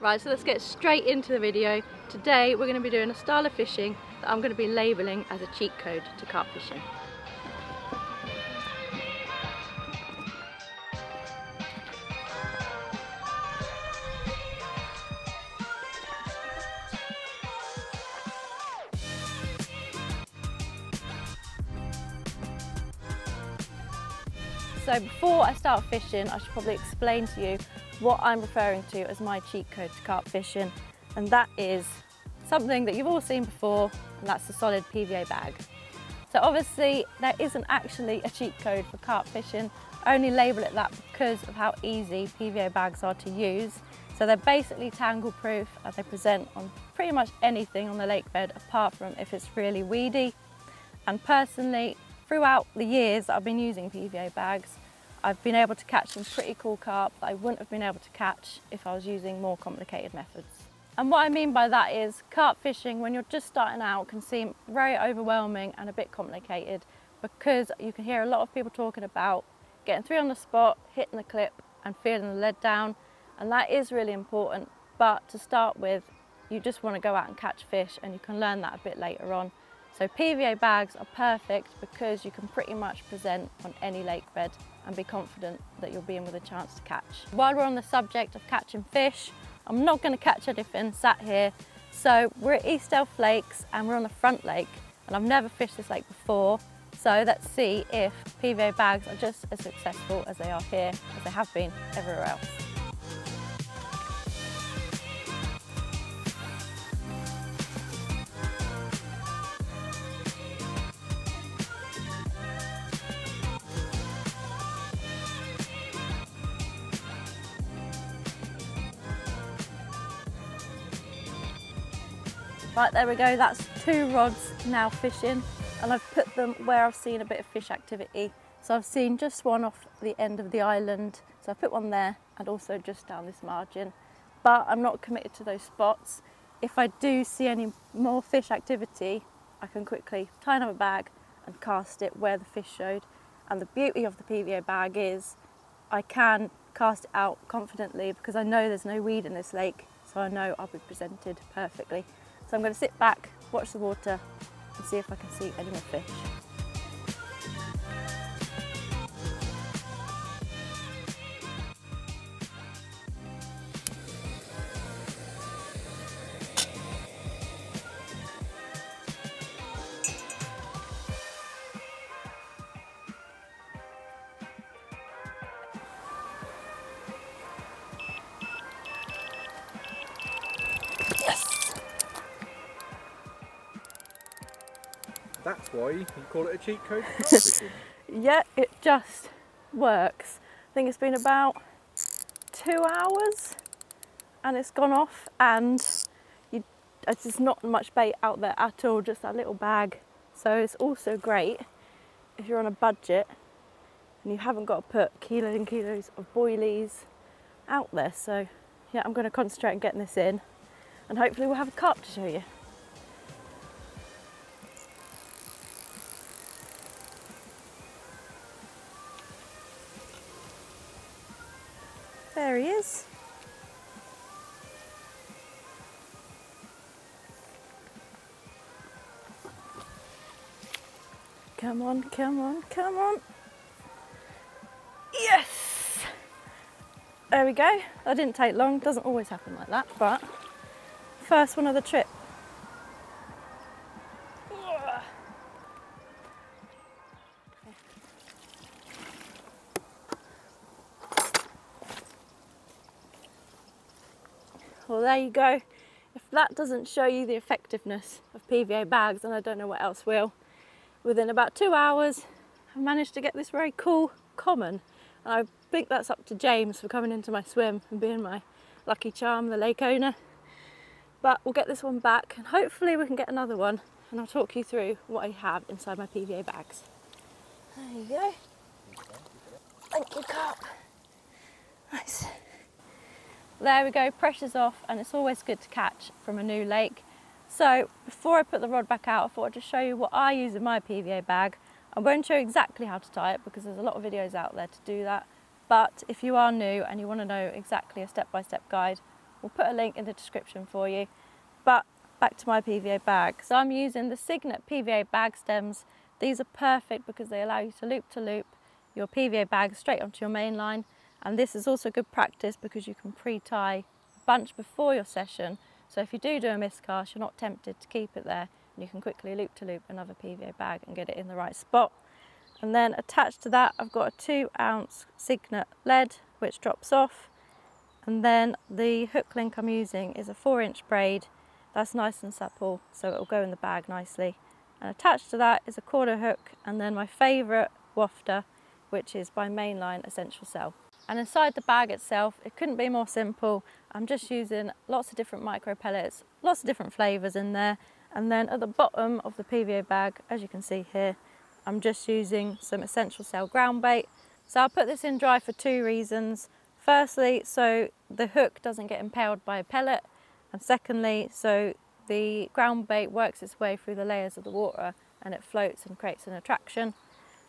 Right, so let's get straight into the video. Today we're going to be doing a style of fishing that I'm going to be labelling as a cheat code to carp fishing. So before I start fishing, I should probably explain to you what I'm referring to as my cheat code to carp fishing, and that is something that you've all seen before, and that's the solid PVA bag. So obviously there isn't actually a cheat code for carp fishing. I only label it that because of how easy PVA bags are to use. So they're basically tangle proof and they present on pretty much anything on the lake bed apart from if it's really weedy. And personally, throughout the years that I've been using PVA bags, I've been able to catch some pretty cool carp that I wouldn't have been able to catch if I was using more complicated methods. And what I mean by that is carp fishing, when you're just starting out, can seem very overwhelming and a bit complicated because you can hear a lot of people talking about getting through on the spot, hitting the clip and feeling the lead down, and that is really important. But to start with, you just want to go out and catch fish, and you can learn that a bit later on. So PVA bags are perfect because you can pretty much present on any lake bed and be confident that you'll be in with a chance to catch. While we're on the subject of catching fish, I'm not going to catch anything sat here. So we're at East Elf Lakes and we're on the front lake, and I've never fished this lake before. So let's see if PVA bags are just as successful as they are here, as they have been everywhere else. Right, there we go, that's 2 rods now fishing, and I've put them where I've seen a bit of fish activity. So I've seen just one off the end of the island, so I put one there and also just down this margin. But I'm not committed to those spots. If I do see any more fish activity, I can quickly tie another bag and cast it where the fish showed. And the beauty of the PVA bag is I can cast it out confidently because I know there's no weed in this lake, so I know I'll be presented perfectly. So I'm going to sit back, watch the water and see if I can see any more fish. That's why you call it a cheat code for carp fishing. Yeah, it just works. I think it's been about 2 hours and it's gone off, and it's just not much bait out there at all, just that little bag. So it's also great if you're on a budget and you haven't got to put kilos and kilos of boilies out there. So yeah, I'm going to concentrate on getting this in, and hopefully we'll have a carp to show you. There he is. Come on, come on, come on. Yes! There we go. That didn't take long. Doesn't always happen like that, but first one of the trip. Well, there you go. If that doesn't show you the effectiveness of PVA bags, then I don't know what else will. Within about 2 hours, I managed to get this very cool common. And I think that's up to James for coming into my swim and being my lucky charm, the lake owner. But we'll get this one back and hopefully we can get another one, and I'll talk you through what I have inside my PVA bags. There you go. Thank you, Carp. Nice. There we go, pressure's off, and it's always good to catch from a new lake. So before I put the rod back out, I thought I'd just show you what I use in my PVA bag. I won't show you exactly how to tie it because there's a lot of videos out there to do that. But if you are new and you want to know exactly a step-by-step guide, We'll put a link in the description for you. But back to my PVA bag. So I'm using the Signet PVA bag stems. These are perfect because they allow you to loop your PVA bag straight onto your main line. And this is also good practice because you can pre-tie a bunch before your session. So if you do a miscast, you're not tempted to keep it there. And you can quickly loop another PVA bag and get it in the right spot. And then attached to that, I've got a 2-ounce Signet lead, which drops off. And then the hook link I'm using is a 4-inch braid. That's nice and supple, so it'll go in the bag nicely. And attached to that is a quarter hook, and then my favourite wafter, which is by Mainline Essential Cell. And inside the bag itself, it couldn't be more simple. I'm just using lots of different micro pellets, lots of different flavours in there. And then at the bottom of the PVA bag, as you can see here, I'm just using some Essential Cell ground bait. So I'll put this in dry for 2 reasons. Firstly, so the hook doesn't get impaled by a pellet. And secondly, so the ground bait works its way through the layers of the water and it floats and creates an attraction.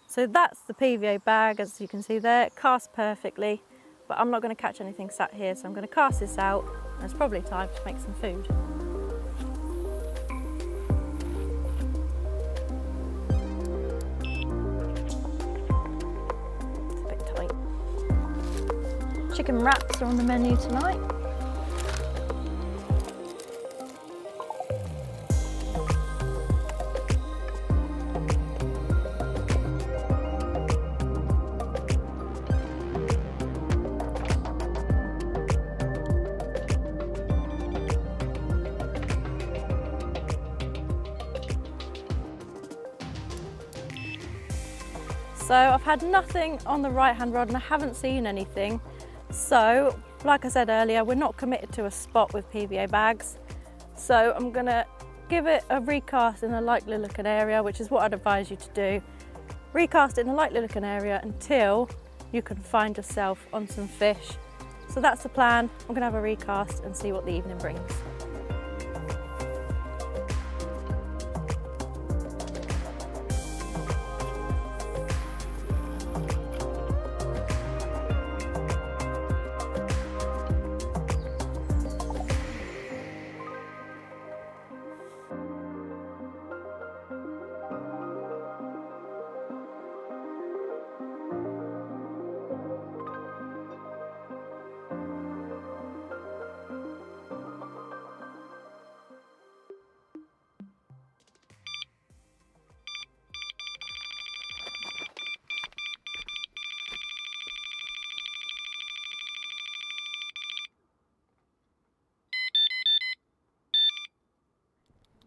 So that's the PVA bag, as you can see there. It casts perfectly, but I'm not going to catch anything sat here, so I'm going to cast this out, and it's probably time to make some food. Chicken wraps are on the menu tonight. So I've had nothing on the right hand rod and I haven't seen anything. So, like I said earlier, we're not committed to a spot with PVA bags. So I'm gonna give it a recast in a likely looking area, which is what I'd advise you to do. Recast it in a likely looking area until you can find yourself on some fish. So that's the plan. I'm gonna have a recast and see what the evening brings.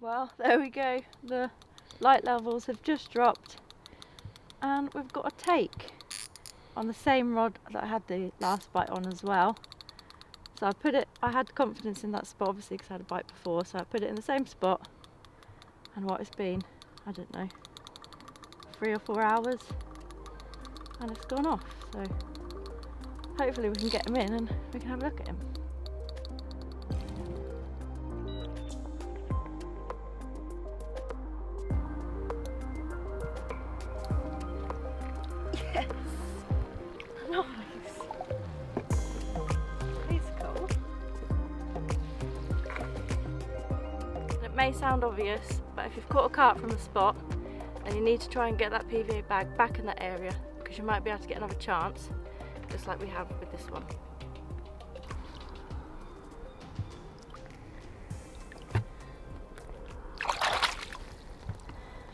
Well, there we go. The light levels have just dropped and we've got a take on the same rod that I had the last bite on as well. So I had confidence in that spot obviously because I had a bite before, so I put it in the same spot, and what it's been, I don't know, 3 or 4 hours and it's gone off. So hopefully we can get him in and we can have a look at him. It may sound obvious, but if you've caught a carp from a spot and you need to try and get that PVA bag back in that area, because you might be able to get another chance, just like we have with this one.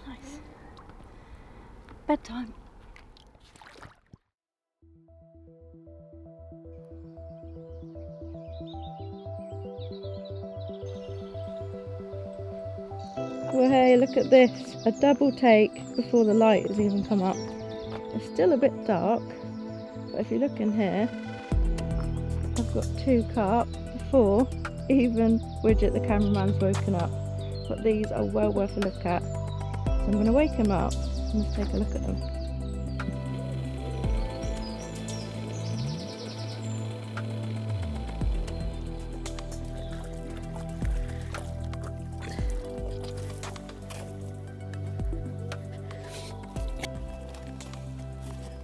Nice. Bedtime. Well, hey, look at this, a double take before the light has even come up. It's still a bit dark, but if you look in here, I've got 2 carp before even Widget the cameraman's woken up. But these are well worth a look at. So I'm going to wake him up and let's take a look at them.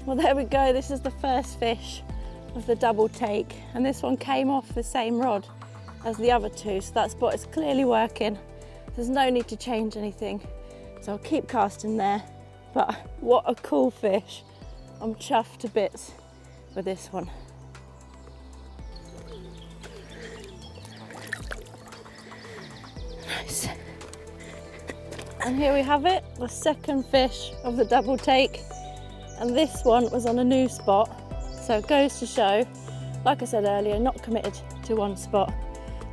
Well, there we go, this is the first fish of the double take, and this one came off the same rod as the other two, so that spot is clearly working. There's no need to change anything, so I'll keep casting there. But what a cool fish. I'm chuffed to bits with this one. Nice. And here we have it, the second fish of the double take. And this one was on a new spot. So it goes to show, like I said earlier, not committed to one spot.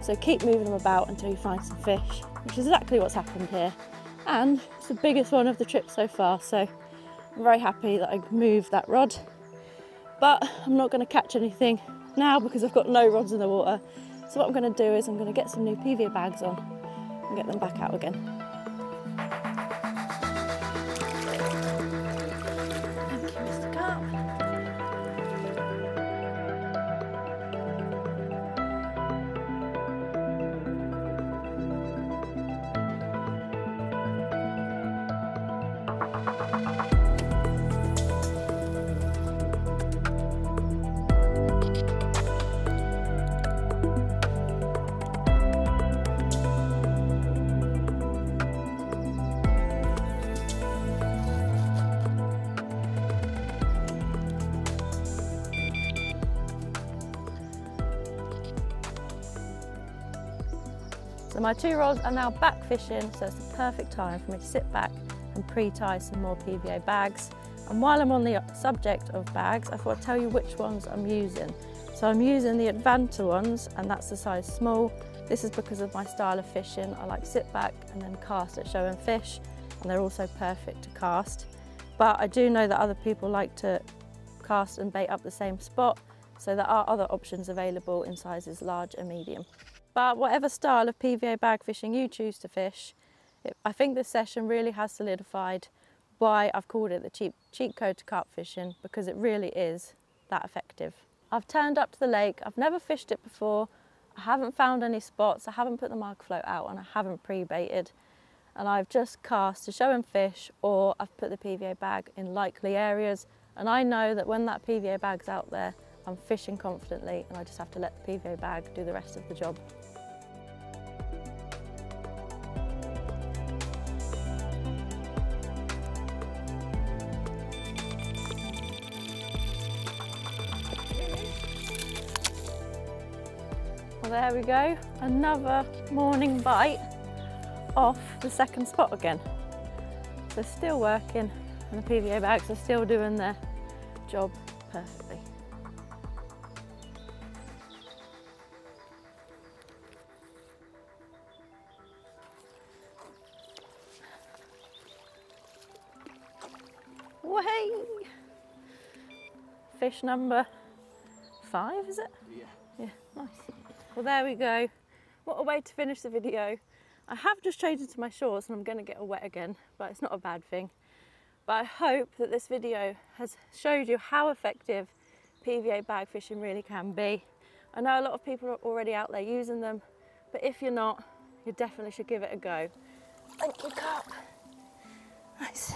So keep moving them about until you find some fish, which is exactly what's happened here. And it's the biggest one of the trip so far, so I'm very happy that I moved that rod. But I'm not going to catch anything now because I've got no rods in the water. So what I'm going to do is I'm going to get some new PVA bags on and get them back out again. Thank you, Mr. Carp. So my two rods are now back fishing, so it's the perfect time for me to sit back and pre-tie some more PVA bags. And while I'm on the subject of bags, I thought I'd tell you which ones I'm using. So I'm using the Advanta ones, and that's the size small. This is because of my style of fishing. I like sit back and then cast at show and fish, and they're also perfect to cast. But I do know that other people like to cast and bait up the same spot, so there are other options available in sizes large and medium. But whatever style of PVA bag fishing you choose to fish, I think this session really has solidified why I've called it the cheat code to carp fishing, because it really is that effective. I've turned up to the lake, I've never fished it before, I haven't found any spots, I haven't put the mark float out, and I haven't pre-baited. And I've just cast to show and fish, or I've put the PVA bag in likely areas, and I know that when that PVA bag's out there, I'm fishing confidently, and I just have to let the PVA bag do the rest of the job. Well, there we go, another morning bite off the second spot again. So still working, and the PVA bags are still doing their job perfectly. Way! Fish number 5, is it? Yeah. Yeah, nice. Well, there we go. What a way to finish the video. I have just changed into my shorts and I'm going to get all wet again, but it's not a bad thing. But I hope that this video has showed you how effective PVA bag fishing really can be. I know a lot of people are already out there using them, but if you're not, you definitely should give it a go. Thank you, Carp. Nice.